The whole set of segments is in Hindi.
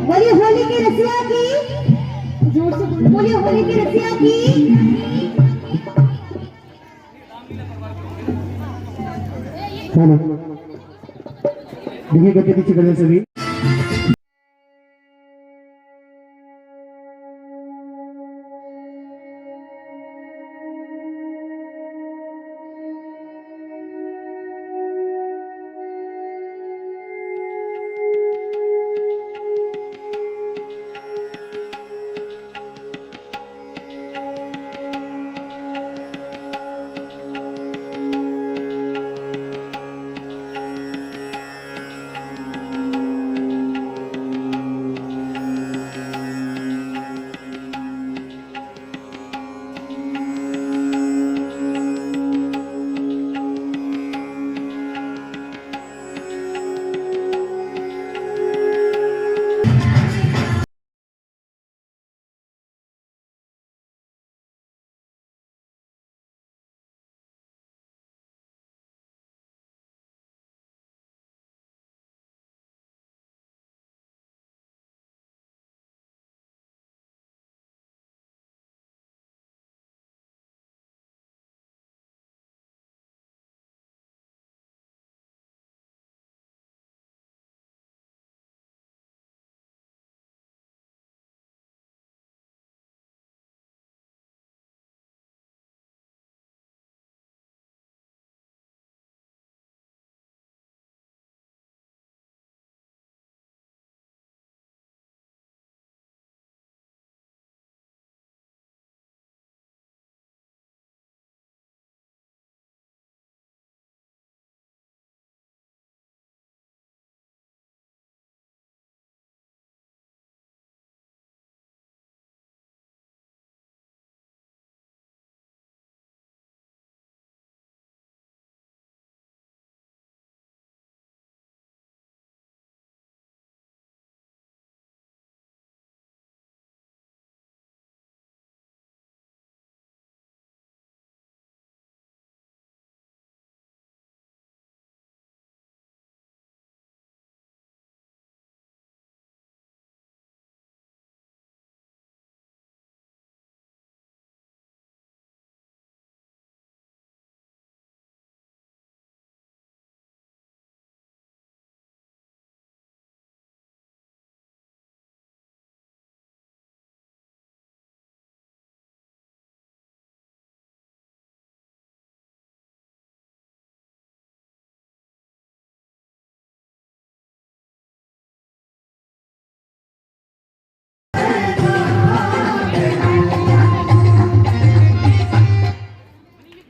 बोलिए होली की रसिया की, जोर से बोलिए होली की रसिया की। हेलो, देखिए गति पीछे कर सभी।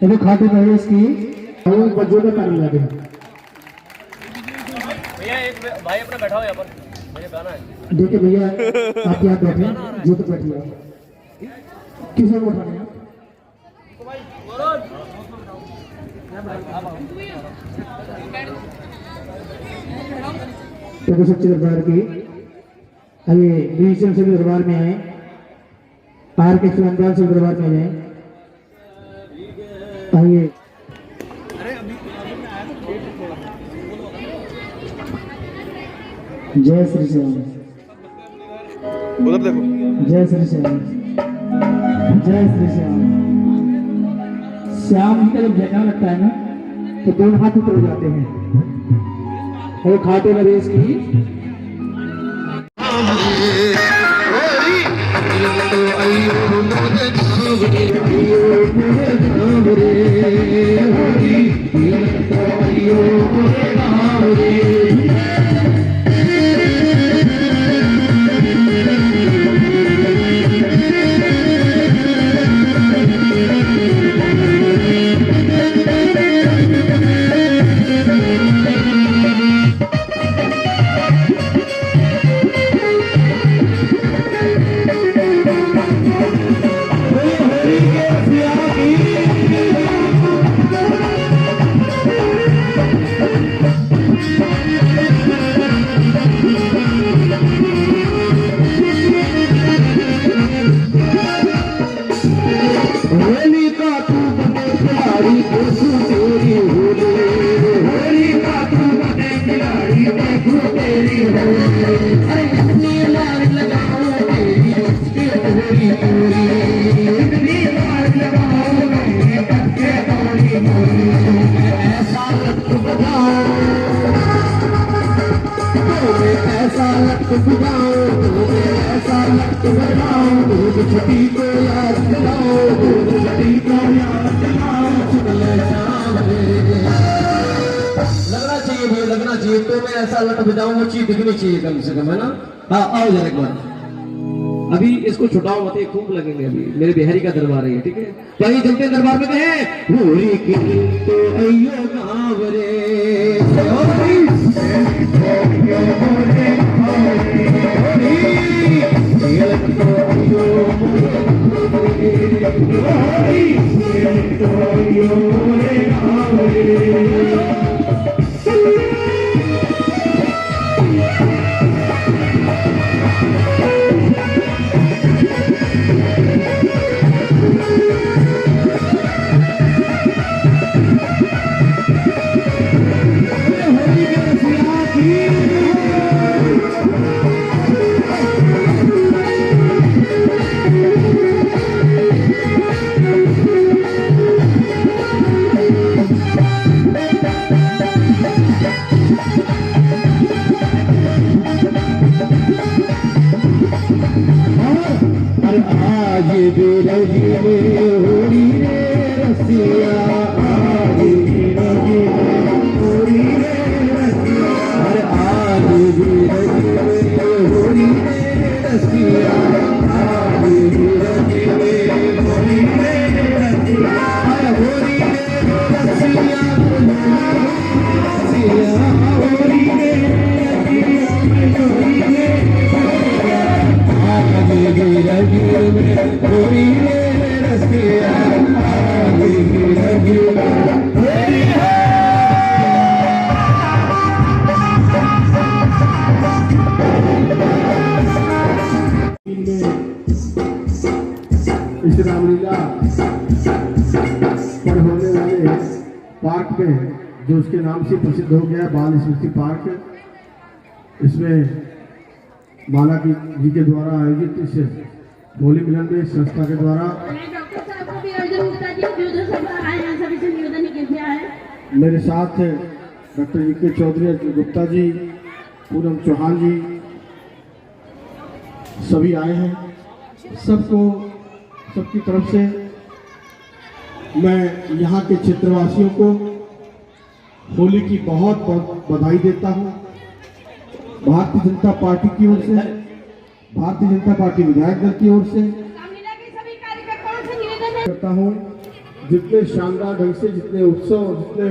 चलो खाटू नरेश की और बच्चों का ताली लगा दें। भैया एक भाई अपना बैठा हो यहाँ पर, मुझे गाना है। देखिए भैया आप यहाँ बैठे जो तो बैठिए आप किसे को उठाने हैं? तो सच्चे दरबार की अभी म्यूजियम से दरबार में आए, आर के सुनंदाल से दरबार में जाए। आइए जय श्री श्याम, उधर देखो। जय श्री श्याम, जय श्री श्याम। श्याम जी का जब जयकार लगता है ना तो दोनों हाथ ऊपर हो जाते हैं। और खाटू नरेश की लगना चाहिए तो मैं ऐसा लट बजाऊंगा, चीज दिखनी चाहिए कम से कम, है ना। हाँ आओ जरा एक बार, अभी इसको छुटाओ मत, ये खूब लगेंगे। अभी मेरे बिहारी का दरबार है, ठीक है। तो आइए चलते हैं दरबार में। कहे होरी की तो अयो गाँव रे, इस रामलीला पर होने वाले पार्क में, जो उसके नाम से प्रसिद्ध हो गया बाल स्मृति पार्क, इसमें माला जी के द्वारा आयोजित इस होली मिलन में संस्था के द्वारा डॉक्टर साहब को भी अर्जुन गुप्ता जी जो सब आए हैं, सभी से निवेदन किया है। मेरे साथ डॉक्टर वीके चौधरी, अर्जुन गुप्ता जी, पूनम चौहान जी, सभी आए हैं। सबको, सबकी तरफ से मैं यहाँ के क्षेत्रवासियों को होली की बहुत बहुत बधाई देता हूँ। भारतीय जनता पार्टी की ओर से, भारतीय जनता पार्टी विधायक दल की ओर से रामलीला के सभी कार्यकर्ताओं से निवेदन है करता हूँ। जितने शानदार ढंग से, जितने उत्सव, जितने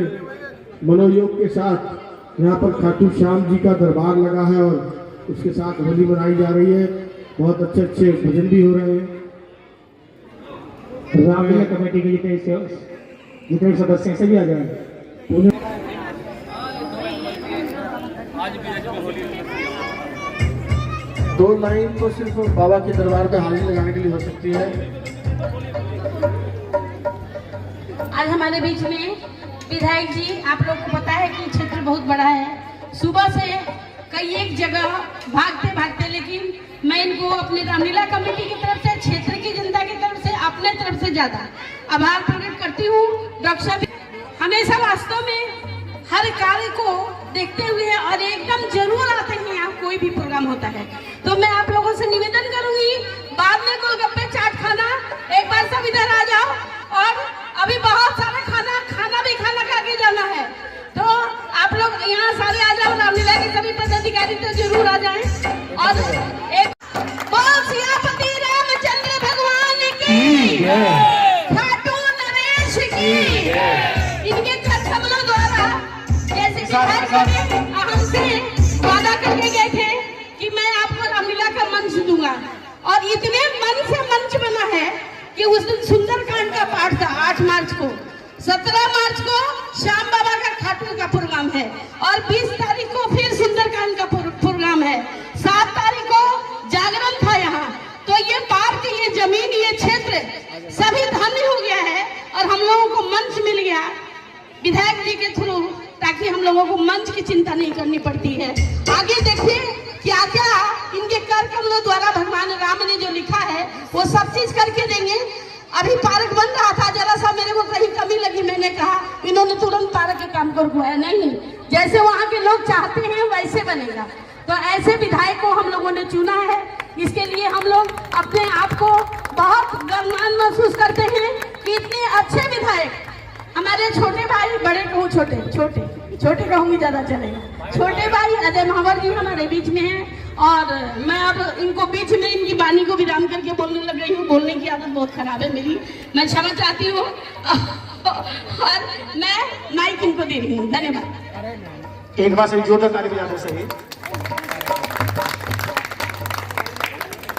मनोयोग के साथ यहाँ पर खाटू श्याम जी का दरबार लगा है और उसके साथ होली मनाई जा रही है। बहुत अच्छे अच्छे भजन भी हो रहे हैं। रामलीला कमेटी के जितने सदस्य हैं सभी आ जाए। आज भी होली 2 लाइन तो सिर्फ बाबा के दरबार में हाजिरी लगाने के लिए हो सकती है। आज हमारे बीच में विधायक जी, आप लोग को पता है कि क्षेत्र बहुत बड़ा है। सुबह से कई एक जगह भागते भागते, लेकिन मैं इनको अपने रामलीला कमेटी की तरफ से, क्षेत्र की जनता की तरफ से, अपने तरफ से ज्यादा आभार प्रकट करती हूँ। डॉक्टर साहब हमेशा वास्तव में हर कार्य को देखते हुए और एकदम जरूर आते हैं यहाँ कोई भी प्रोग्राम होता है। तो मैं आप लोगों से निवेदन करूंगी, बाद में गोलगप्पे चाट खाना, एक बार सब इधर आ जाओ और अभी बहुत सारा खाना भी खाना खा के जाना है। तो आप लोग यहाँ सारे आ जाओ, रामलीला के सभी पदाधिकारी तो जरूर आ जाएं। और एक बोल सियापति रामचंद्र भगवान की, खाटू नरेश की। इनके कदमों द्वारा जैसे कि हमसे वादा करके गए थे कि मैं आपको रामलीला का मंच दूंगा, और इतने मन से मंच बना है कि उस दिन सुंदरकांड का पाठ था 8 मार्च को। 17 मार्च को श्याम बाबा का खाटू का प्रोग्राम है और 20 तारीख को फिर सुंदरकांड का प्रोग्राम है। 7 तारीख को जागरण था यहाँ। तो ये पार्क, ये जमीन, ये क्षेत्र सभी धन्य हो गया है और हम लोगों को मंच मिल गया विधायक जी के थ्रू, ताकि हम लोगों को मंच की चिंता नहीं करनी पड़ती है। आगे देखिए क्या क्या इनके कर कमलों द्वारा भगवान राम ने जो लिखा है वो सब चीज करके देंगे। अभी पार्क बन रहा था, जरा सा मेरे को कहीं कमी लगी, मैंने कहा इन्होंने तुरंत पार्क के काम को रुकवाया नहीं, जैसे वहाँ के लोग चाहते हैं वैसे बनेगा। तो ऐसे विधायक को हम लोगों ने चुना है। इसके लिए हम लोग अपने आप को बहुत गर्वमान महसूस करते हैं कि इतने अच्छे विधायक हमारे छोटे भाई, बड़े कहूँ छोटे कहूँगी ज्यादा चलेगा, छोटे भाई अजय महावर जी हमारे बीच में हैं। और मैं अब इनको बीच में इनकी वाणी को विराम करके बोलने लग गई हूँ। बोलने की आदत बहुत खराब है मेरी, मैं क्षमा चाहती हूँ और मैं माइक इनको दे रही हूँ। धन्यवाद। एक बार से जोरदार ताली बजाते सही।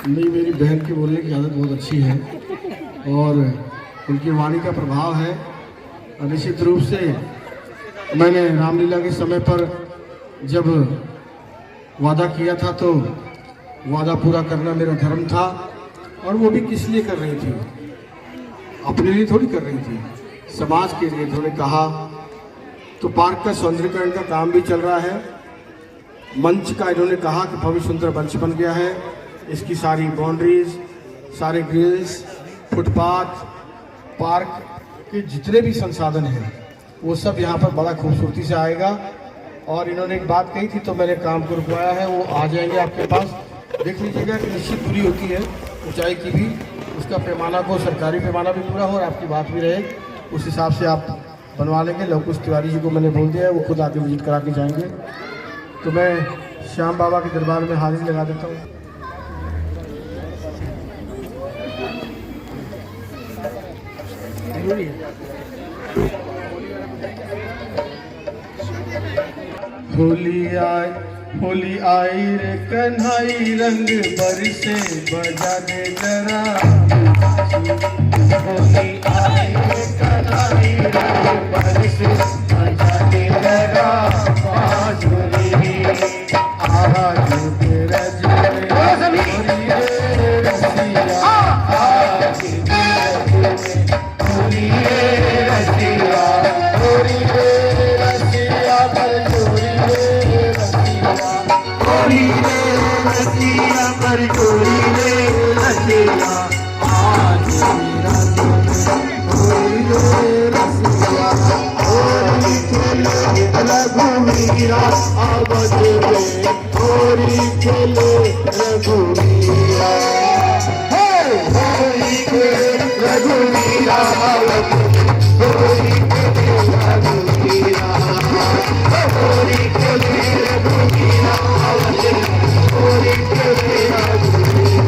नहीं, मेरी बहन की बोलने की आदत बहुत अच्छी है और उनकी वाणी का प्रभाव है। निश्चित रूप से मैंने रामलीला के समय पर जब वादा किया था तो वादा पूरा करना मेरा धर्म था। और वो भी किस लिए कर रही थी? अपने लिए थोड़ी कर रही थी, समाज के लिए। उन्होंने कहा तो पार्क का सौंदर्यीकरण का काम भी चल रहा है। मंच का इन्होंने कहा कि भव्य सुंदर मंच बन गया है। इसकी सारी बाउंड्रीज, सारे ग्रिल्स, फुटपाथ, पार्क के जितने भी संसाधन हैं वो सब यहाँ पर बड़ा खूबसूरती से आएगा। और इन्होंने एक बात कही थी तो मैंने काम को रुकवाया है, वो आ जाएंगे आपके पास। देख लीजिएगा कि निश्चित दूरी होती है ऊंचाई की भी, उसका पैमाना को सरकारी पैमाना भी पूरा हो और आपकी बात भी रहे, उस हिसाब से आप बनवा लेंगे। लवकुश तिवारी जी को मैंने बोल दिया है, वो खुद आके विजिट करा के जाएंगे। तो मैं श्याम बाबा के दरबार में हाजिरी लगा देता हूँ। होली आई रे कन्हाई, रंग बरसे बजा दे जरा। होली आई रे कन्हाई, रंग बरसे बजा दे जरा। बांसुरी आवाज तेरा जोरे, होली रे रसिया आज होली रे रसिया, होली रे रसिया पर चोरी रे रसिया, होली रे रसिया पर चोरी रे रसिया आज मेरा होली रे रसिया। होली खेले रघुवीरा आवाज रे, होली खेले रघुवीरा, होली खेले रघुवीरा, होली खेले रघुवीरा, होली खेले रघुवीरा, होली खेले रघुवीरा।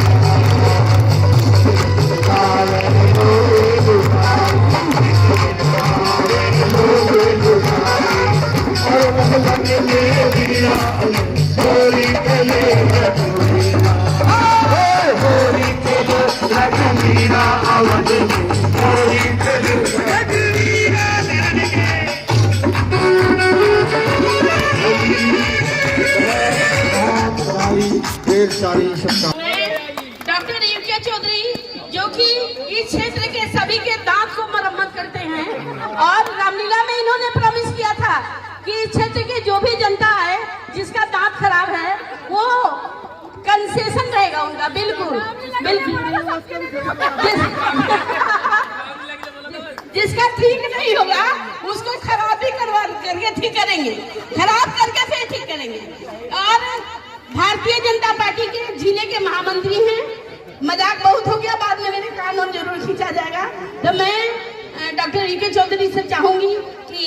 मीरा अवध में कोई रघुवीरा ढेर सारी शुभकामनाएं। डॉक्टर यूके चौधरी जो कि इस क्षेत्र के सभी के दांत को मरम्मत करते हैं और रामलीला में इन्होंने प्रॉमिस किया था कि इस क्षेत्र की जो भी जनता है जिसका दांत खराब है वो कंसेशन रहेगा उनका, बिल्कुल जिसका ठीक नहीं होगा उसको खराब भी करवा करके ठीक करेंगे, खराब करके फिर ठीक करेंगे। और भारतीय जनता पार्टी के जिले के महामंत्री हैं, मजाक बहुत हो गया, बाद में मेरे कानून जरूर खींचा जाएगा। तो मैं डॉक्टर यूके चौधरी से चाहूंगी कि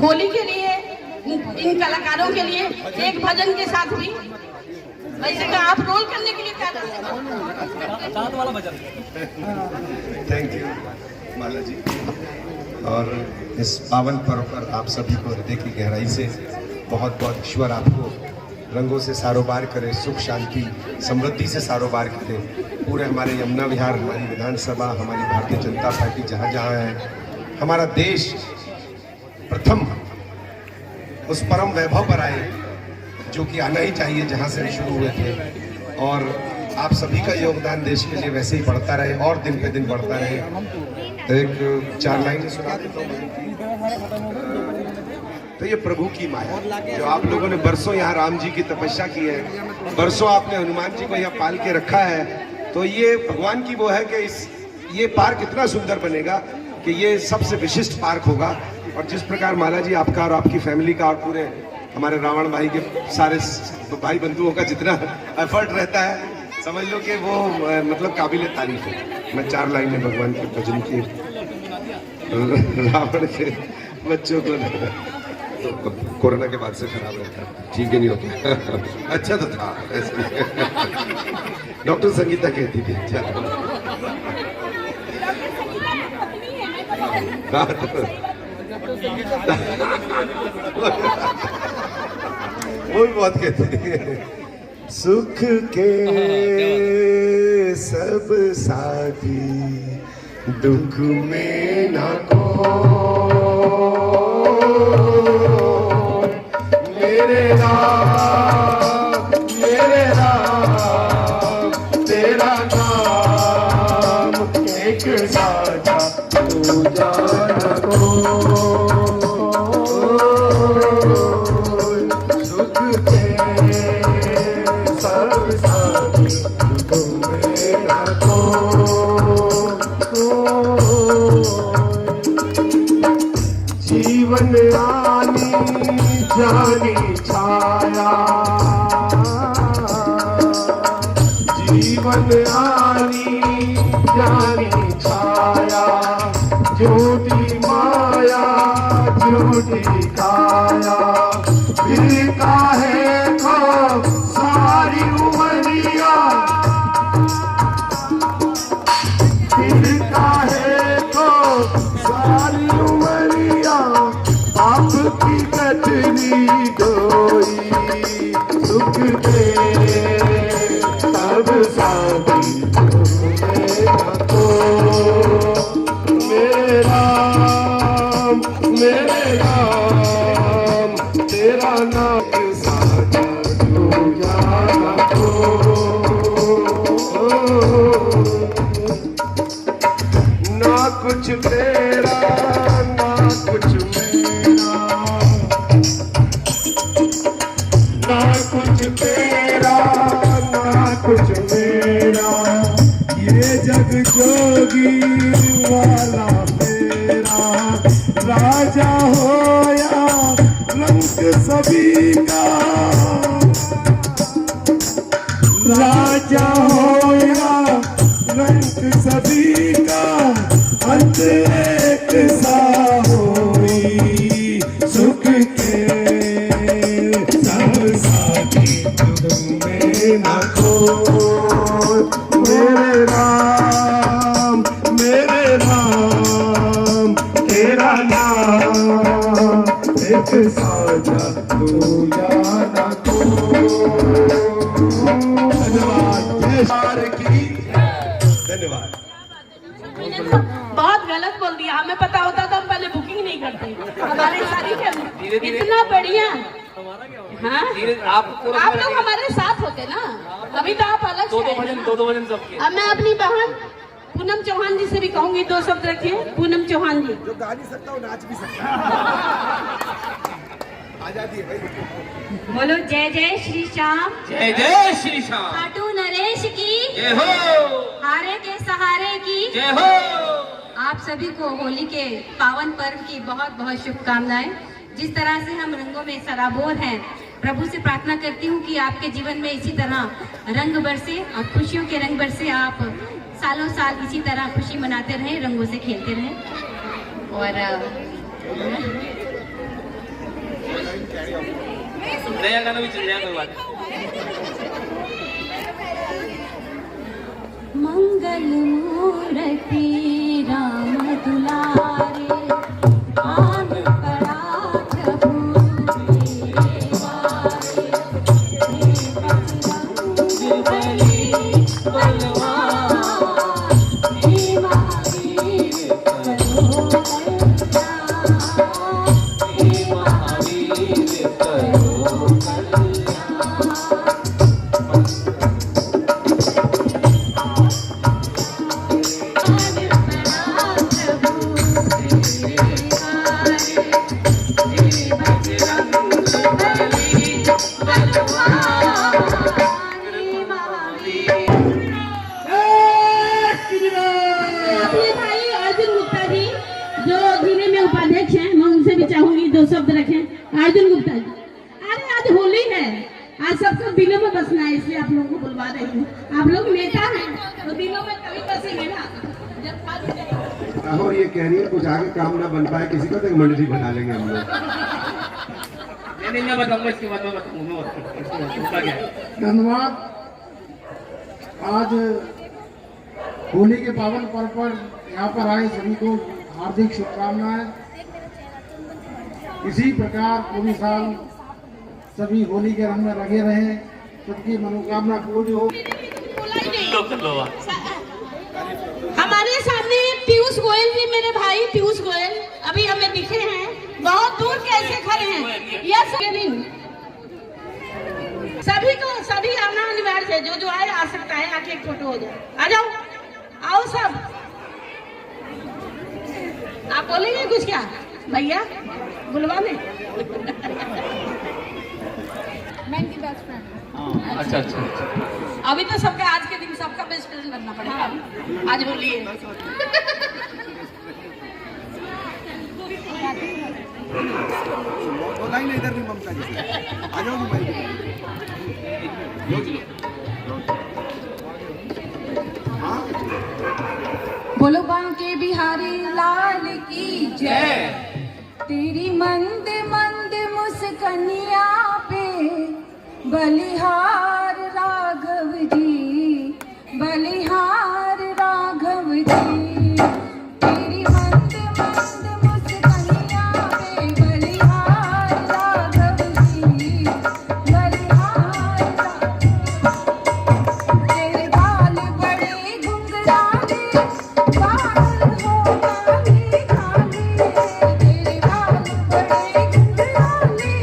होली के लिए इन कलाकारों के लिए एक भजन के साथ भी वैसे का आप रोल करने के लिए क्या साथ वाला भजन। थैंक यू माला जी। और इस पावन पर्व पर आप सभी को हृदय की गहराई से बहुत बहुत ईश्वर आपको रंगों से सारोबार करे, सुख शांति समृद्धि से सारोबार करे। पूरे हमारे यमुना विहार, हमारी विधानसभा, हमारी भारतीय जनता पार्टी जहाँ जहाँ है, हमारा देश प्रथम उस परम वैभव पर आए जो कि आना ही चाहिए जहाँ से भी शुरू हुए थे। और आप सभी का योगदान देश के लिए वैसे ही बढ़ता रहे और दिन पे दिन बढ़ता रहे। तो एक 4 लाइनें सुना देता हूँ। तो ये प्रभु की माया जो आप लोगों ने बरसों यहाँ राम जी की तपस्या की है, बरसों आपने हनुमान जी को यहाँ पाल के रखा है, तो ये भगवान की वो है कि ये पार्क इतना सुंदर बनेगा कि ये सबसे विशिष्ट पार्क होगा। और जिस प्रकार माला जी आपका और आपकी फैमिली का और पूरे हमारे रावण भाई के सारे भाई बंधुओं का जितना एफर्ट रहता है, समझ लो कि वो मतलब काबिल तारीफ है। मैं 4 लाइनें भगवान के भजन की रावण के बच्चों को तो कोरोना के बाद से खराब रहता है, ठीक है नहीं होता। अच्छा तो था डॉक्टर संगीता कहती थी। वो भी बहुत कहती थी। सुख के सब साथी दुख में ना को मेरे राम तेरा नाम एक साझा तू जाना को सुख के सब साथी तुम मेरा को जीवन आनी जानी छाया जीवन आनी जानी छाया ज्योति माया ज्योति काया फिर काहे को सारी उमरिया फिर काहे को सारी उमरिया आपकी कटनी डोई सुख दे सब साथी को मेरे राम तेरा नाम साझा तू जाना ना कुछ तेरा ना कुछ मेरा ना कुछ तेरा ना कुछ मेरा ये जग जोगी वाला मेरा राजा होया रंग सभी का राजा होया रंग सभी का अंत एक सा होई सुख के सब साथी तुम में न खो मेरे राम तेरा नाम एक साझा तू जाना को धन्यवाद। ये तो बहुत गलत बोल दिया। हमें पता होता तो हम पहले बुकिंग नहीं करते। हमारी शादी के इतना बढ़िया। हाँ आप लोग हमारे साथ होते ना, अभी तो आप अलग से आए ना। दो भजन सबके। अब मैं अपनी बहन पूनम चौहान जी से भी कहूंगी 2 शब्द रखिए। पूनम चौहान जी जो गा नहीं सकता वो नाच भी सकता। आजादी है भाई। बोलो जय जय श्री श्याम, जय जय श्री श्याम। खाटू नरेश की जय हो, हारे के सहारे की। जय हो। आप सभी को होली के पावन पर्व की बहुत बहुत शुभकामनाएं। जिस तरह से हम रंगों में सराबोर हैं, प्रभु से प्रार्थना करती हूँ कि आपके जीवन में इसी तरह रंग बरसे और खुशियों के रंग बरसे। आप सालों साल इसी तरह खुशी मनाते रहें, रंगों से खेलते रहें। और नया गाना भी चल जाएगा, कोई बात नहीं। मंगल मूर्ति राम दुलारे, आन पड़ा प्रभु तेरे द्वारे। हे बजरंग बली बलवान, हे महावीर करो कल्याण, हे महावीर करो कल्याण। अपने भाई अर्जुन गुप्ता जी जो जिले में उपाध्यक्ष हैं, मैं उनसे भी चाहूंगी 2 शब्द रखें। अर्जुन गुप्ता जी, अरे आज होली है, आज सबको दिलों में बसना है, इसलिए आप लोगों को बुलवा रही हूँ। आप लोग नेता हैं तो दिलों में कभी बसेंगे ना, जब बात जाएगी। और ये कह रही है कुछ आगे काम ना बन पाए किसी का तो एक मंडली बना लेंगे हम लोग। नहीं मैं बताऊंगा, इसके बाद मैं बताऊंगा क्या। धन्यवाद। आज होली के पावन पर्व पर यहाँ पर आए सभी को हार्दिक शुभकामनाएं। इसी प्रकार पूरी साल सभी होली के रंग में लगे रहे, सबकी मनोकामना पूरी हो। हमारे सामने पीयूष गोयल जी, मेरे भाई पीयूष गोयल अभी हमें दिखे हैं, बहुत दूर कैसे खड़े हैं। यस सभी आना अनिवार्य है। जो आए आ सकता है, आके एक फोटो हो जाए। आ जाओ, आओ सब। आप बोलेंगे कुछ क्या भैया बुलवा में? मैं इनकी बेस्ट फ्रेंड। अच्छा। अभी तो सबका आज के दिन सबका बेस्ट फ्रेंड बनना पड़ेगा। आज होली है। वो लाइन इधर भी ममता जी आ जाओ भाई। बोलो बांके बिहारी लाल की जय। तेरी मंद मंद मुस्कनिया पे बलिहार राघव जी, बलिहार राघव जी। तेरी मंद मंद मुस्कनिया पे बलिहार राघव जी, बलिहार तेरे बाल बड़े घुंघराले, बाल हो काले काले। तेरे बाल बड़े घुंघराले,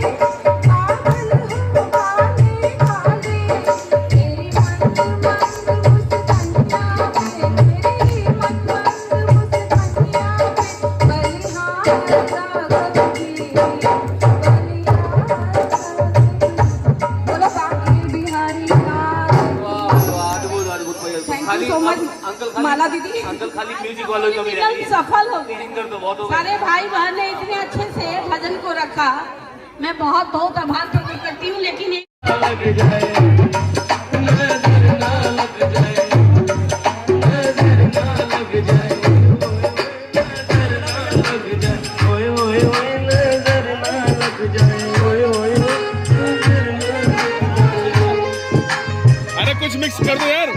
बाल हो काले काले। तेरी मंद मंद मुस्कनिया पे, तेरी मंद मंद मुस्कनिया पे बलिहार राघव जी, बलिहार बोलो बांके बिहारी लाल। थैंक यू सो मच माला दीदी। अंकल खाली म्यूजिक वालों की कमी रहती है, सफल हो गए। सिंगर तो बहुत हो गए। सारे भाई बहन ने इतने अच्छे से भजन को रखा, मैं बहुत बहुत आभार प्रकट करती हूँ। लेकिन एक अरे कुछ मिक्स कर दो यार।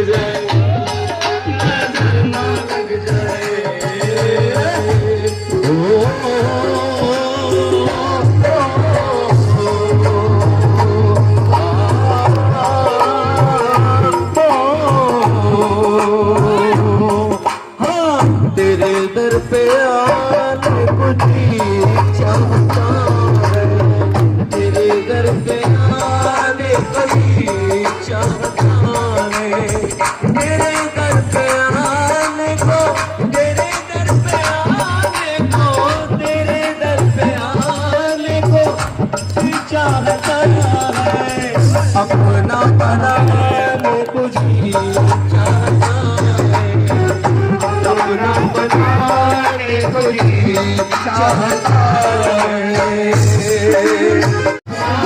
जाए, नजर ना लग जाए। तेरे दर पे आने को जी चाहता है, तेरे दर पे आने को जी चाहता है, तेरे दर पे आने को, तेरे दर पे आने को, तेरे दर पे आने को जी चाहता है, अपना बनाने को जी चाहता है, अपना बनाने को जी चाहता है।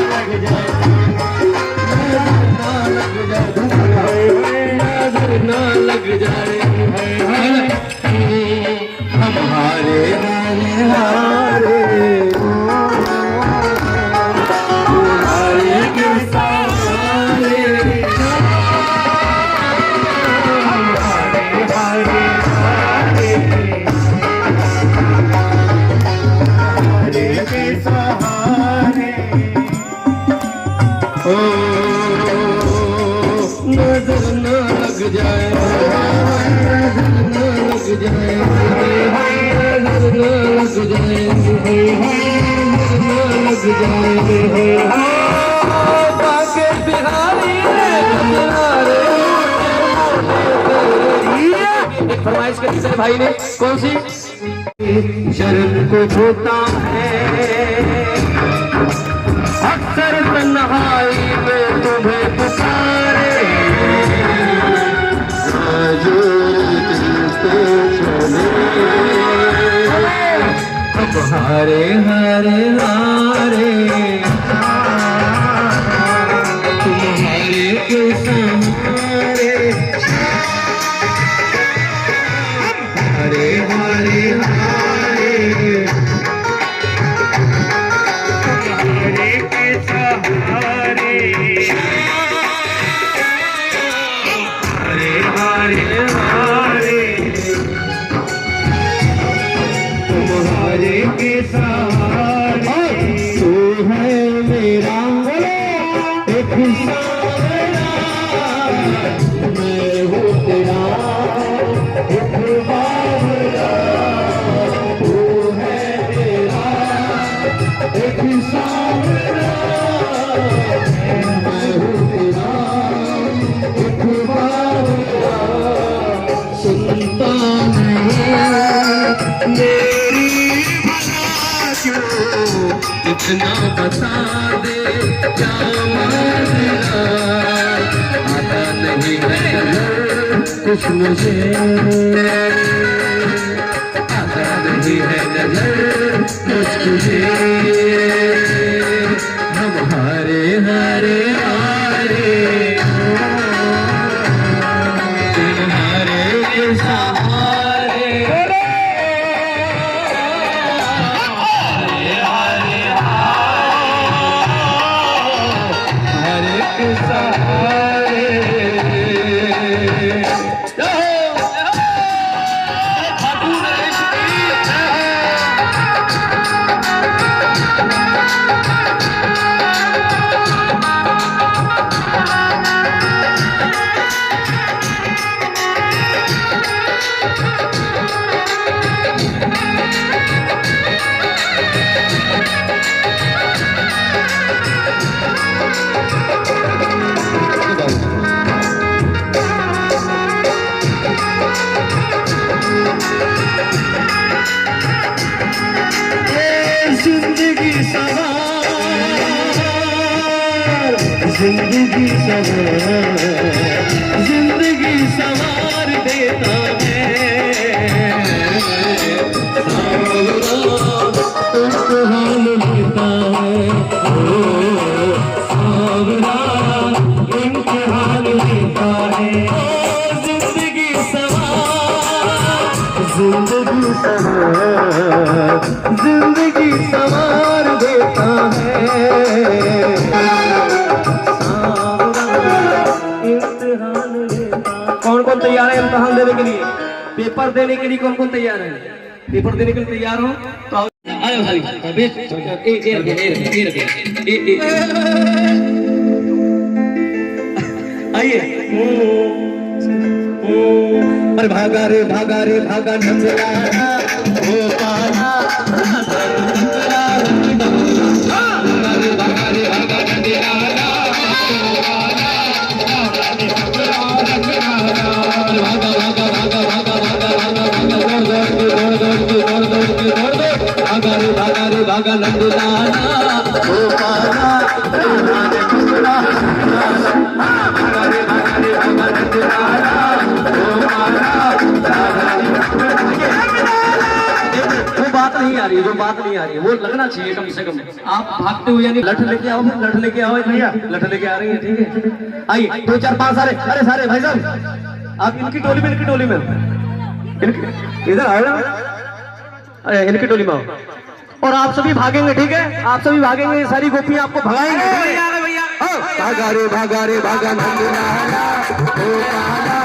लग जाए, नजर ना लग जाए, हमारे हारे हारे, हारे के सहारे, नजर न लग जाए, नजर न लग जाए, नजर न लग जाए, नजर न लग जाए। बाके बिहारी एक फरमाइश कर किसी भाई ने, कौन सी? शरण को छूता है अक्सर तन्हाई में तुम्हें पुकारे, जो दिलते चले अब हारे हारे हारे, तुम्हारे के सहारे, हारे हारे हारे, तुम्हारे के सहारे, तू है मेरा एक सहारा, मैं हूँ तेरा एक बाबरा, तू है मेरा एक सहारा, मैं हूँ तेरा एक बाबरा, सुनता नहीं मेरी भला क्यों, इतना बता दे क्या माजरा, आता नहीं है कुछ मुझे, आता नहीं है नजर कुछ तुझे, हम हारे हारे हारे, तुम्हारे के सहारे, हरे के सहारे। जिंदगी सवार, जिंदगी सवार, जिंदगी सवार देता है, इम्तिहान लेता है, सावरा इम्तिहान लेता है, जिंदगी सवार, जिंदगी सवार, जिंदगी सवार देता है, सावरा इम्तिहान लेता है। कौन कौन तैयार है इम्तिहान देने के लिए? पेपर देने के लिए कौन कौन तैयार है? पेपर देने के लिए तैयार हो तो आओ। आ जाओ सारी आइए। अरे भागा रे भागा रे भागा नंदलाला ओ पाला भागा रे भागा नंदलाला भागा नंदलाला ओ पाला जो बात नहीं आ रही है वो लगना चाहिए कम से कम। आप भागते हुए यानी लठ लेके आओ, फिर लठ लेके आओ भैया, लठ लेके आ रही है ठीक है। आइए 2 4 5 सारे, अरे सारे भाई साहब आप इनकी टोली में इधर आए ना, अरे इनकी टोली में आओ और आप सभी भागेंगे ठीक है, आप सभी भागेंगे, सारी गोपियां आपको भगाएंगे। भागा रे भागा नंदलाला ओ पाला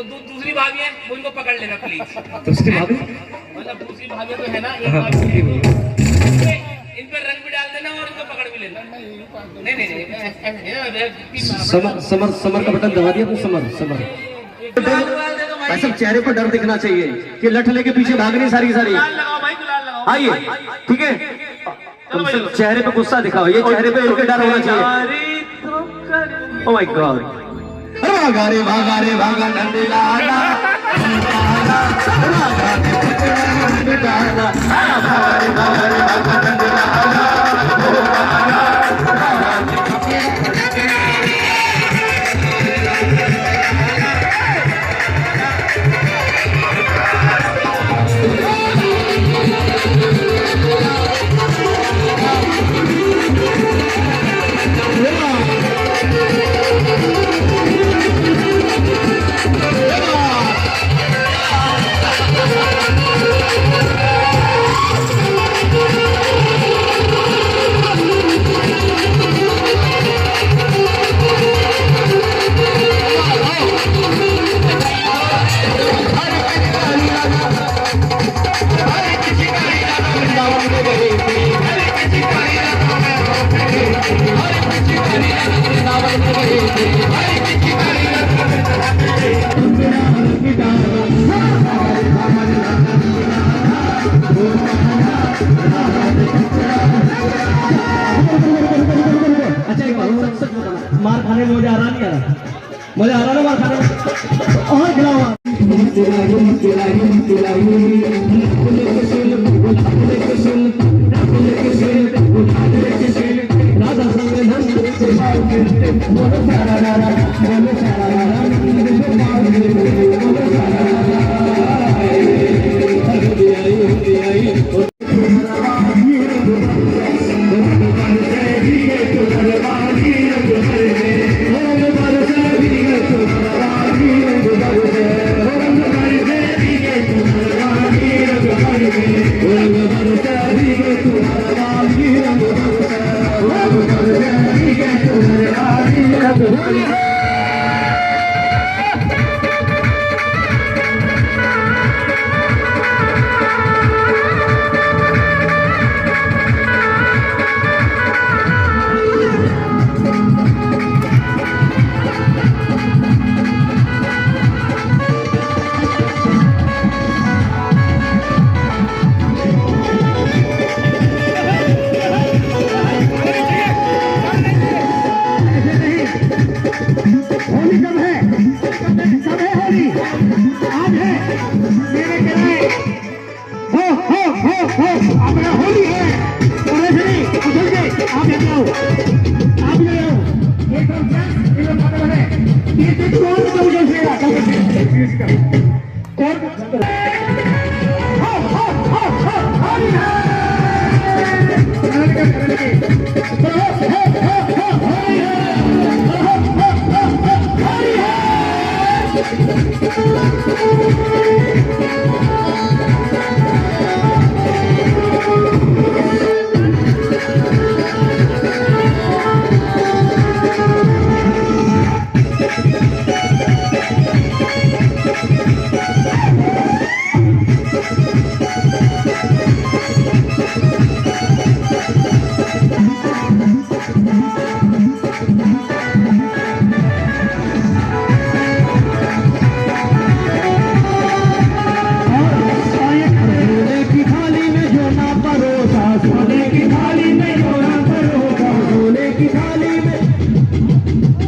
दूसरी भाभी है उनको पकड़ लेना प्लीज। दूसरी भाभी मतलब दूसरी भाभी तो है ना, एक भाभी इन पर रंग भी डाल देना और इनको पकड़ भी लेना। नहीं समर का बटन दबा दिया आपने। समर ऐसा चेहरे पर डर दिखना चाहिए कि लठ लेके पीछे भागनी सारी लगाओ भाई, गुलाल लगाओ। आइए ठीक है, चेहरे पे गुस्सा दिखाओ, ये चेहरे पे इनके डर होना चाहिए। Oh my God. भागा रे भागा नंदलाला मार खाने में मुझे आराम नहीं आ रहा, मुझे आ रहा ना मार खाने में। और खिलाओ अपना होली है आप यहाँ आओ, आप यहाँ आओ, ये तो कौन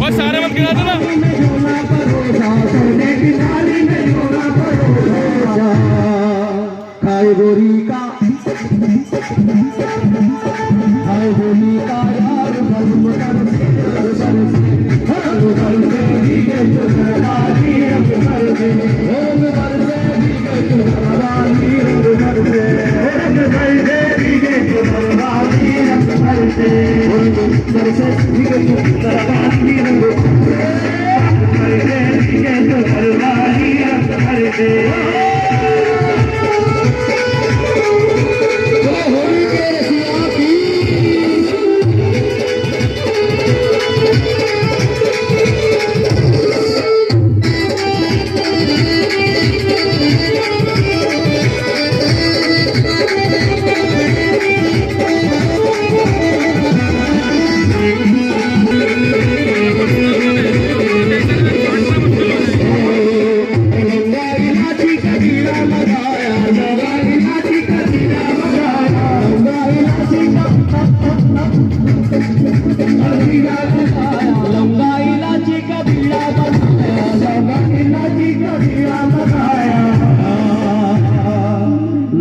बस सारे मत गिरा देना। खाए गोरी का खाए होली का यार बल्ब कर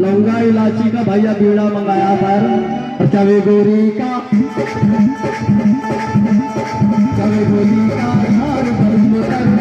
लौंगा इलायची का भैया बीड़ा मंगाया पर चवे गोरी का यार बल्ब कर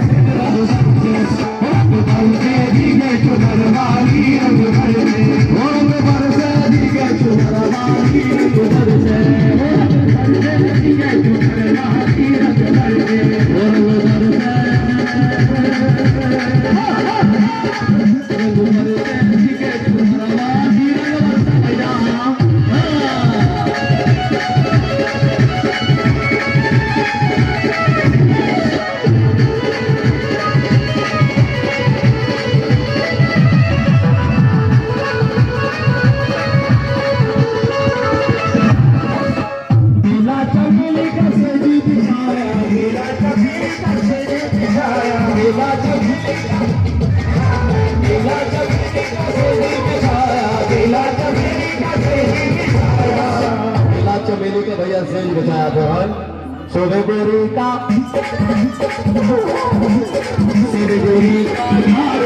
चमेली का भैया सेज बचाया बोहन शोभे गोरी का शोभे गोरी का यार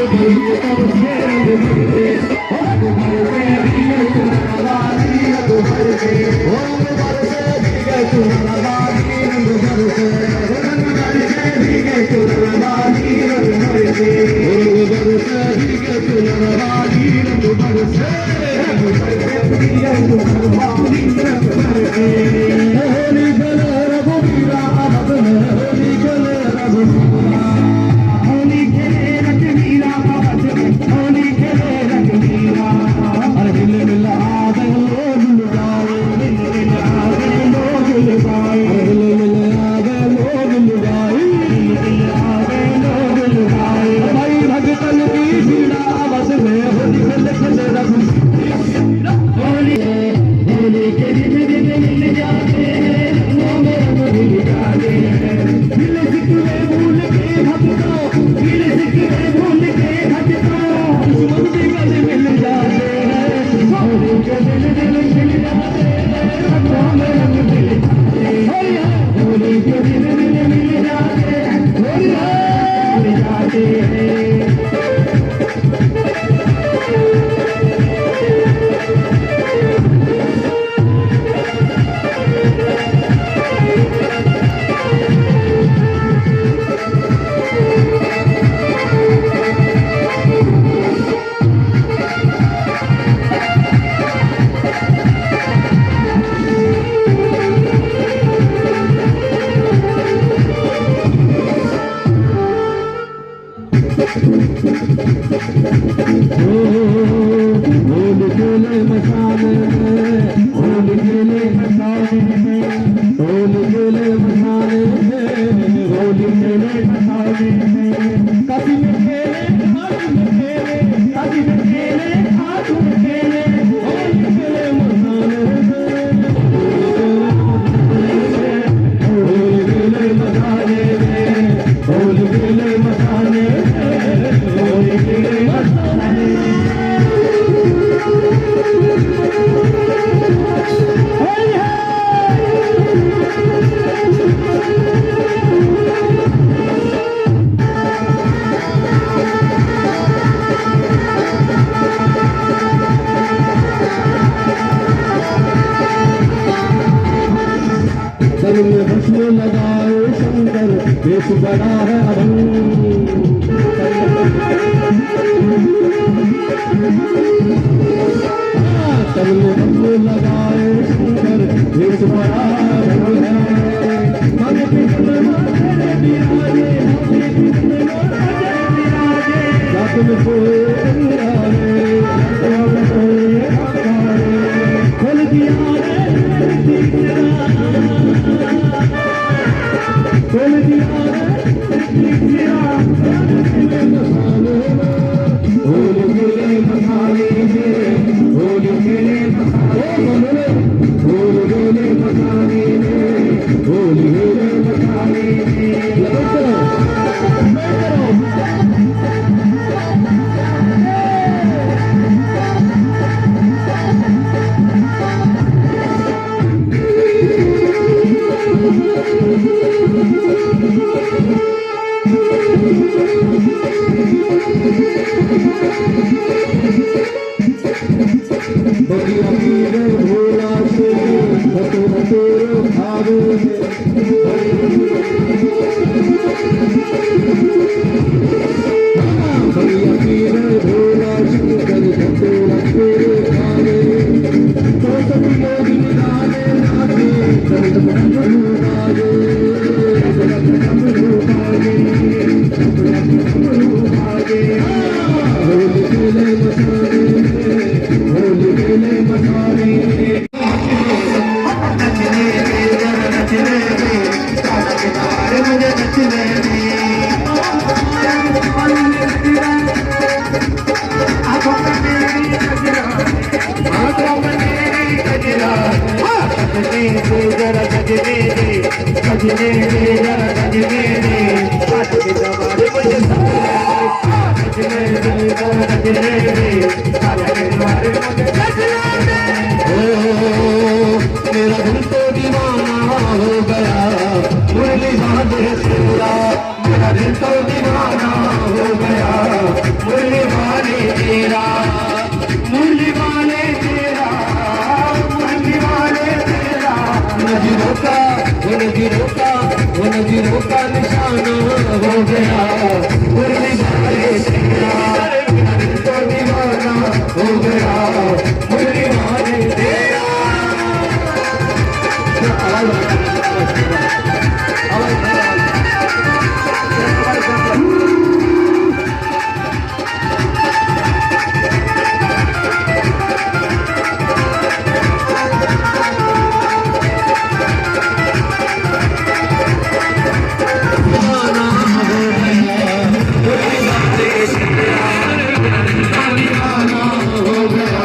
होली होली खेले मसाले में, होली खेले मसाले में, होली खेले मसाले में, होली खेले मसाले में, कभी में खेले खाटू में खेले, कभी में खेले खाटू में खेले, होली खेले मसाले में, होली खेले मसाले में, होली खेले मसाले में, होली खेले मसाले में। सर में भस्म लगाए शंकर, देश बड़ा है अभंग। सर में भस्म लगाए शंकर, देश बड़ा अभंग है। हमें कृष्ण तेरे बिराजे, हमें कृष्ण तेरे बिराजे, रात में सोए अंगारे, रात में सोए अंगारे, खोल दिया रे तेरा, खोल दिया तेरा, होली खेले मसाले में, होली खेले मसाले में, होली खेले मसाले में, होली खेले मसाले में। लगन करो, बगिया पीरे भोला से, भतो भतोरो भावे से, बगिया पीरे भोला शंकर, भतो भतोरो भावे, तो सब लोग निराले नाचे, सब डमरू बाजे, सब डमरू बाजे, सब डमरू बाजे। होली खेले मसाले में, होली खेले मसाले में, नचने दे जरा नचने दे, साथ के तारे मुझे नचने दे, आंखों में मेरी गजरा, आंखों में मेरी गजरा, नचने दे जरा नचने दे, नचने दे जरा नचने दे, साथ के तारे मुझे नचने दे, नचने दे, साथ के तारे मुझे नचने दे। मेरा दिल तो दीवाना हो गया, मुरली बांधे तेरा, मेरा दिल तो दीवाना हो गया, मुरली वाले तेरा, मुरली वाले तेरा, मुरली वाले तेरा। नजरों का वो नजरों का वो नजरों का निशाना हो गया, मुरली वाले तेरा, मेरा दिल तो दीवाना हो गया, मुरली वाले तेरा। हो गया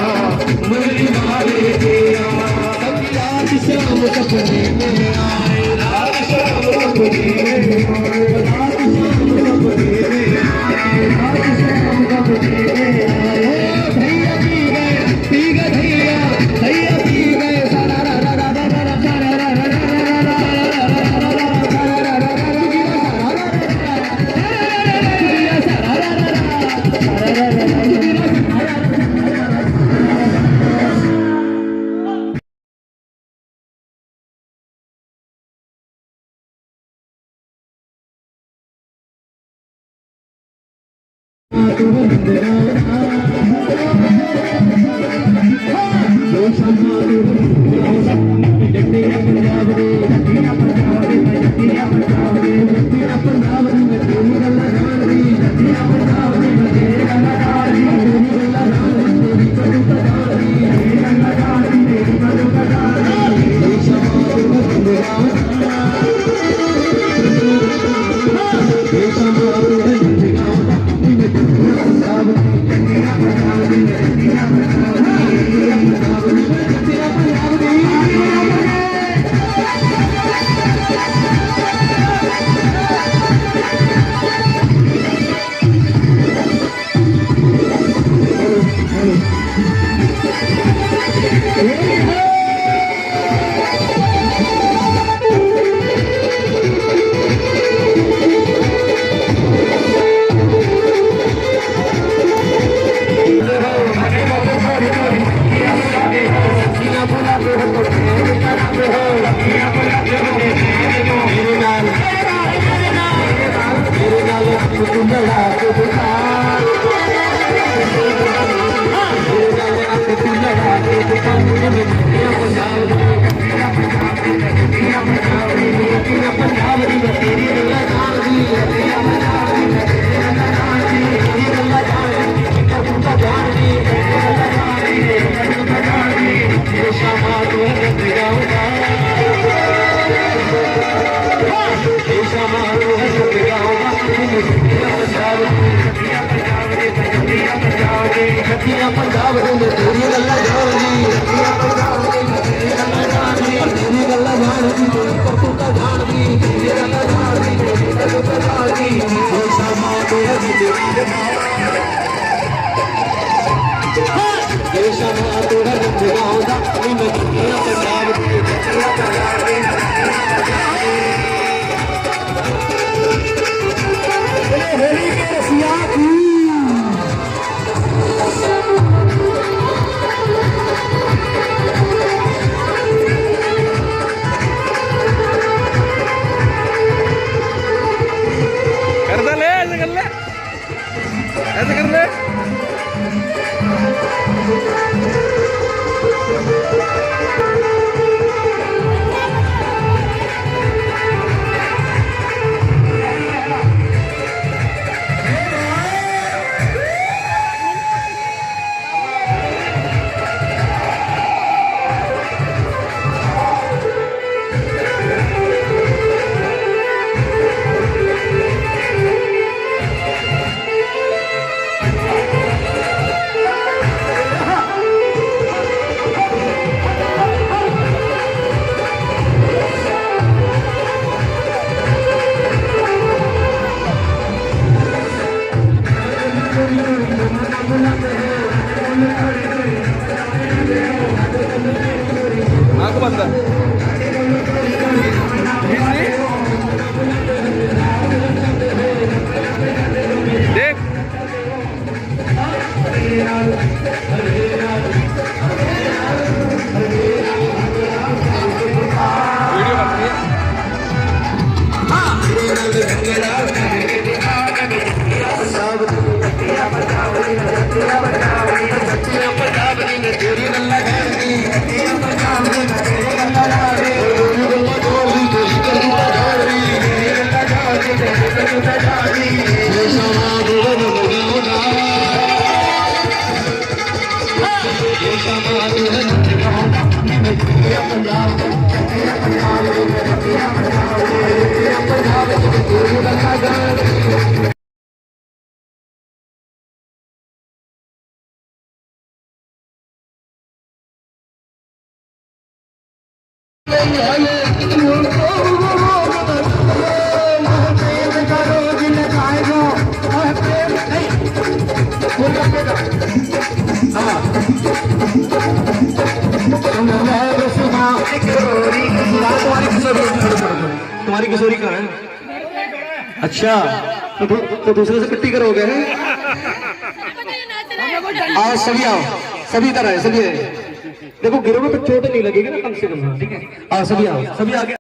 कर दे ले, ऐसे कर ले, ऐसे कर ले। आंख बंद कर। देख वीडियो बन रही है। तुम्हारी किशोरी कहाँ है? अच्छा, तो दूसरे से कट्टी करोगे? आओ सभी, आओ सभी तरह है, सभी है। देखो गिरोगे तो चोट नहीं लगेगी ना कम से कम, ठीक है? आओ सभी, आओ सभी आगे।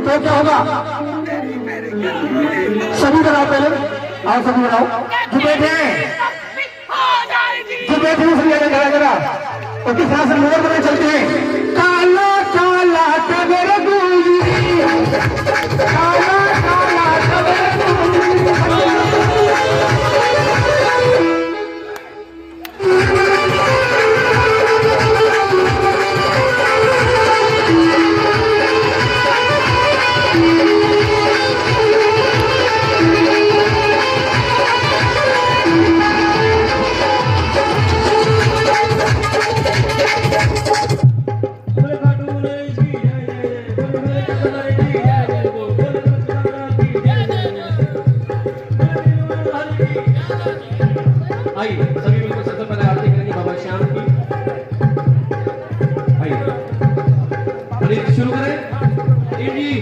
तो क्या होगा? सभी बनाओ पहले, आओ सभी बनाओ। जो बैठे सभी जगह जरा और किस तरह से मोर बने चलते हैं। काला काला टगर गुजरी, काला काला टगर गुजरी। आइए सभी मिलकर सबसे पहले आरती करेंगे बाबा श्याम की। आइए पंडित शुरू करें। जी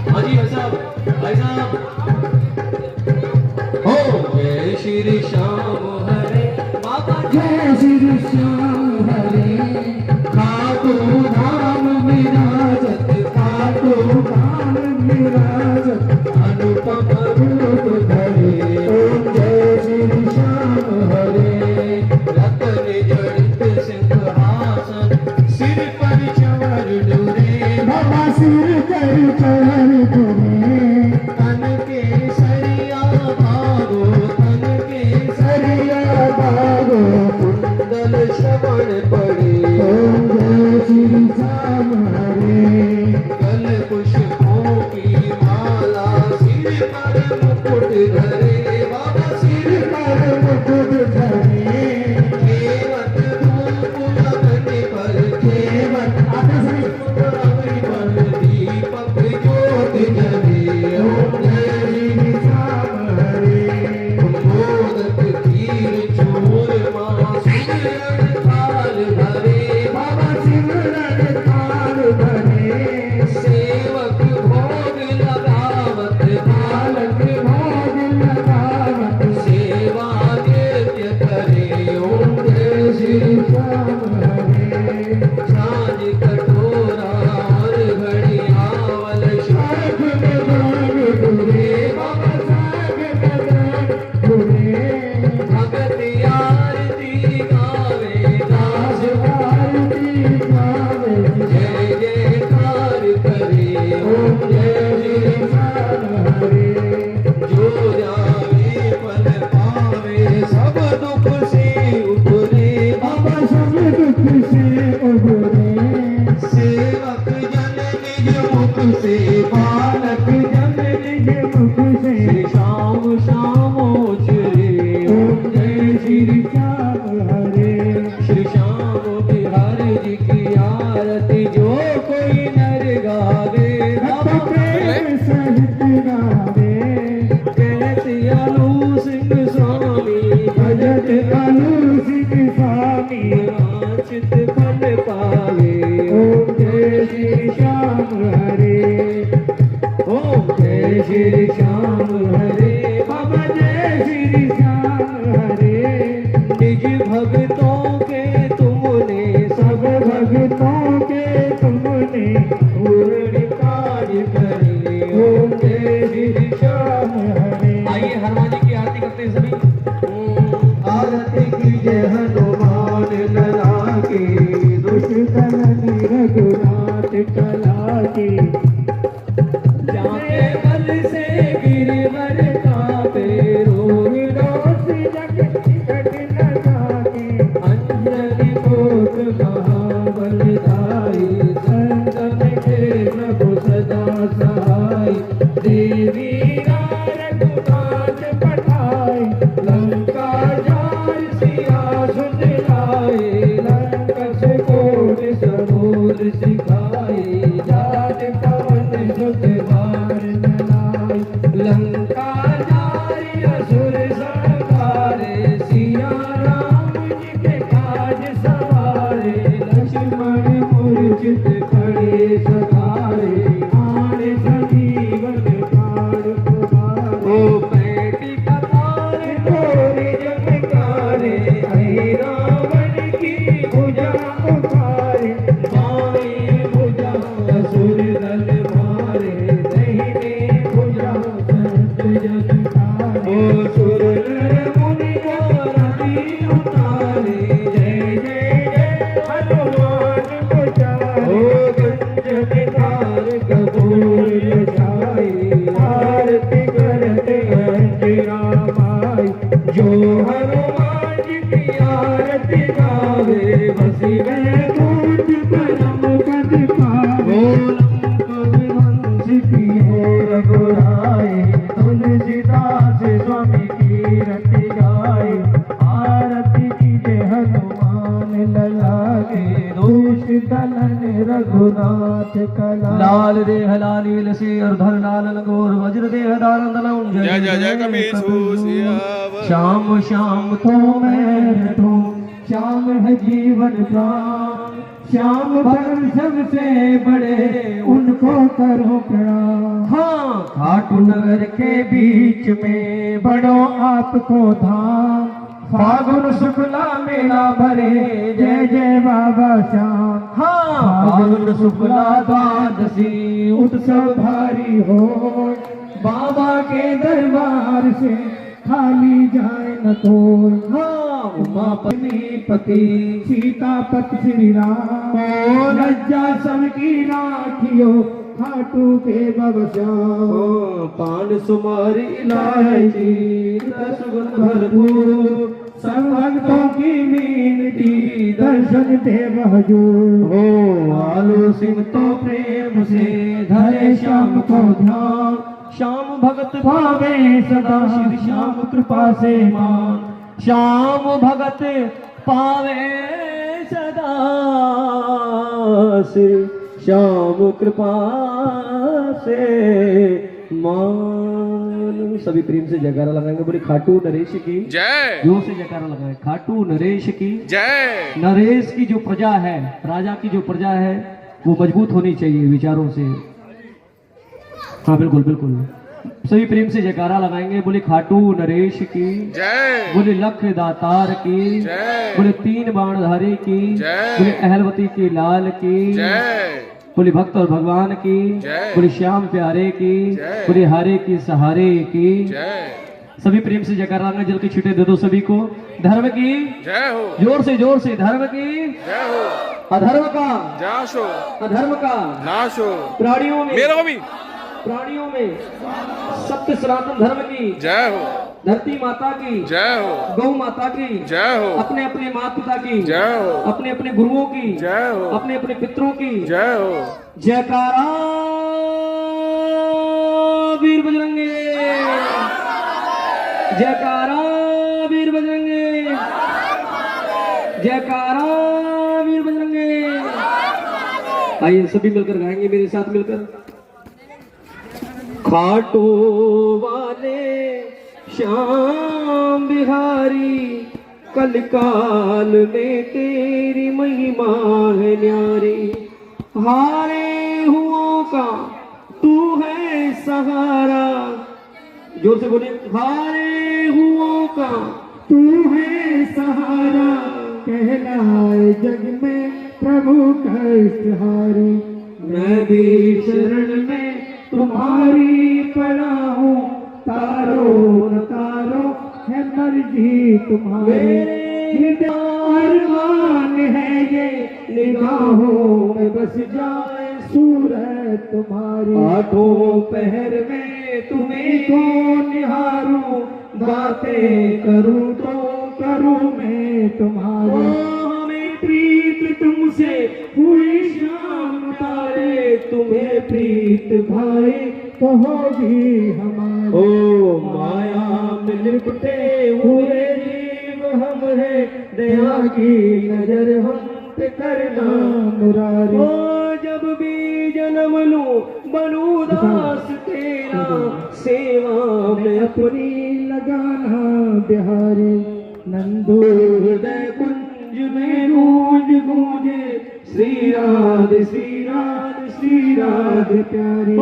हाँ जी भाई साहब हो। जय श्री श्याम हरे बाबा, जय श्री श्याम हरे। खाटू धाम विराजत, खाटू धाम विराजत, अनुपम रूप धरे। ओम जय श्री श्याम हरे। रतन जड़ित सिंहासन, सिर पर चवर डोरे। बाबा सिर पर चवर डोरे। तन के सरिया भागो, तन के सरिया भागो, कुंडल श्रवण पड़े। ओम जय श्री श्याम हरे। कल पुष्पों की माला, सिर पर मुकुट धरे। बाबा सिर पर मुकुट धरे। केवट धूप लगने पर, केवट अग्नि पर दीपक ज्योत जले। ओम जय श्री श्याम हरे। मोदक खीर चूरमा, सिमरन थाल भरे। बाबा सिमरन थाल भरे। सेवक भोग लगावत, बालक भोग लगावत, सेवा नित्य करे। ओम जय श्री श्याम हरे। साँझ कटोरा और घड़ी आवल, शाख में दान गुरे। बाबा शाख में दान गुरे। भगत आरती गावे, दास आरती गावे, जय जयकार करे। ओम जय श्री श्याम हरे। जो जावे फल पावे, सब दुख से उबरे। बाबा सब दुख से उबरे। सेवक जन निज मुख से, बालक जन निज मुख से, श्याम श्याम उचरे। ओम जय श्री श्याम हरे। श्री श्याम बिहारी जी की आरती जो कोई नर गावे। बाबा प्रेम सहित गावे। कहते आलू सिंह स्वामी, भजत आलू सिंह स्वामी, वांछित फल पावे। ओम जय श्री श्याम हरे। ओम जय श्री श्याम हरे। बाबा जय श्री श्याम हरे। निज भक्तों के तुमने, सब भक्तों के तुमने, पूर्ण कार्य करे। ओम जय श्री श्याम हरे। आइए हनुमान जी की आरती करते हैं सभी। आरती की जय हनुमान लला की, दुष्ट धन रघुनाथ कला की। जाते बल से गिरवर कापे, रोग रोष जग निकट न जाके। अंजनी कोट महाबलधारी, संतन के प्रभु सदा सहाय। देवी नारद काज पठाए, लंका जाय सिया सुन लाए। लंकस कोट समुद्र सिखाए, जात पवन सुत बार नलाए। लंका जाय असुर संहारे, सिया राम जी के काज सवारे। नील से और धर लाल लंगोर वज्र देह धारण दलौं जय जय जय कपीसु सियावर। श्याम श्याम तो मैं तो श्याम है जीवन प्राण, श्याम भगवान सबसे बड़े उनको करो प्रणाम। हाँ खाटू नगर के बीच में बड़ो आपको धाम, फागुन शुक्ला मेला भरे जय जय बाबा श्याम। हाँ फागुन शुक्ला द्वादशी उत्सव भारी हो, बाबा के दरबार से खाली जाए न तो। हाँ उमापति पति सीतापति श्री राम, लज्जा सबकी राखियो खाटू के बाबा श्याम। पान सुमारी इलायची रसगुन भरपूर, सब भक्तों की मीनती दर्शन देव हजूर। हो आलू सिंह तो प्रेम से धरे श्याम को ध्यान, श्याम भगत पावे सदा श्री श्याम कृपा से मान। श्याम भगत पावे सदा श्री श्याम कृपा से मान। सभी प्रेम से जयकारा लगाएंगे, बोले खाटू नरेश की जय। जोर से जयकारा लगाएं, खाटू नरेश की जय। नरेश की जो प्रजा है, राजा की जो प्रजा है वो मजबूत होनी चाहिए विचारों से। हाँ बिल्कुल बिल्कुल, सभी प्रेम से जयकारा लगाएंगे, बोले खाटू नरेश की जय। बोले लख दातार की जय। बोले तीन बाणधारी की जय। बोले अहलवती के लाल की जय। बोले भक्त और भगवान की जय। बोले श्याम प्यारे की जय। बोले हारे की सहारे की जय। सभी प्रेम से जयकारा लगाएंगे, जल की छींटे दे दो सभी को। धर्म की जय हो। जोर से धर्म की, जय हो। अधर्म का जाशो अधर्म का नाश हो। प्राणियों में मेरे को भी प्राणियों में सत्य सनातन धर्म की जय हो। धरती माता की जय हो। गौ माता की जय हो। अपने अपने माता पिता की जय हो। अपने अपने गुरुओं की जय हो। अपने अपने पितरों की जय हो। जयकारा वीर बजरंगे, जयकारा वीर बजरंगे, जयकारा वीर बजरंगे। आइए सभी मिलकर गाएंगे मेरे साथ मिलकर। खाटू वाले श्याम बिहारी, कल काल में तेरी महिमा है न्यारी। हारे हुओं का तू है सहारा, जोर से बोले हारे हुओं का तू है सहारा। कहलाए जग में प्रभु कष्टहारी, मैं भी शरण में तुम्हारी पड़ा हूँ। तारो न तारो है मर्जी तुम्हारी, अरमान है ये निगाहों में बस जाए सूरत तुम्हारी। आठों पहर में तुम्हें को निहारूं, बातें करूं तो करूं मैं तुम्हारी। हमें प्रीत तुमसे हुई शाम तारे, तुम्हें प्रीत भाई कहोगी हमारी। ओ माया में लिपटे हुए जीव हम है, दया की नजर हम पे करना मुरारी। ओ जब भी जन्म लूं बनूं दास तेरा, सेवा में अपनी लगाना बिहारी। नंदू हृदय कुंज में गूंज गूंजे, श्री राधे श्री राधे श्री राधे प्यारी। ओ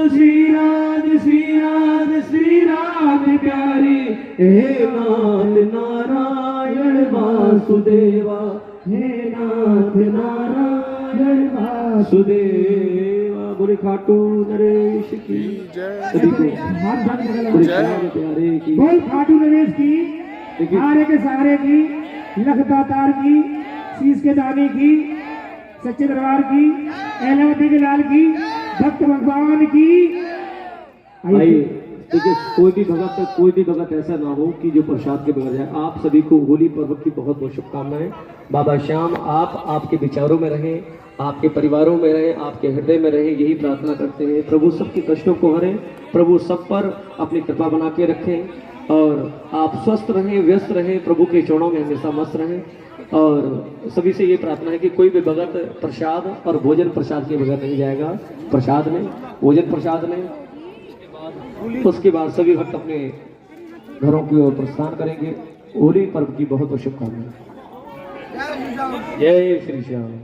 श्री राधे श्री राधे श्री राधे प्यारी। हे नाथ नारायण वासुदेवा, हे नाथ नारायण वासुदेवा। बोले खाटू नरेश की जय। सभी को बोले जय। श्याम प्यारे की। बोल खाटू नरेश की, हारे के सहारे की, लख दातार की, शीश के दाने की, सच्चे दरबार की, एलवती के लाल की, भक्त भगवान की। आइए देखिए, कोई भी भगत ऐसा ना हो कि जो प्रसाद के बगैर जाए। आप सभी को होली पर्व की बहुत बहुत शुभकामनाएं। बाबा श्याम आप आपके विचारों में रहें, आपके परिवारों में रहें, आपके हृदय में रहें, यही प्रार्थना करते हैं। प्रभु सबके कष्टों को हरें, प्रभु सब पर अपनी कृपा बना के रखें। और आप स्वस्थ रहें, व्यस्त रहें, प्रभु के चरणों में हमेशा मस्त रहें। और सभी से ये प्रार्थना है कि कोई भी भगत प्रसाद और भोजन प्रसाद के बगैर नहीं जाएगा। प्रसाद लें, भोजन प्रसाद लें, उसके बाद सभी भक्त अपने घरों की ओर प्रस्थान करेंगे। होली पर्व की बहुत बहुत शुभकामनाएं। जय श्री श्याम।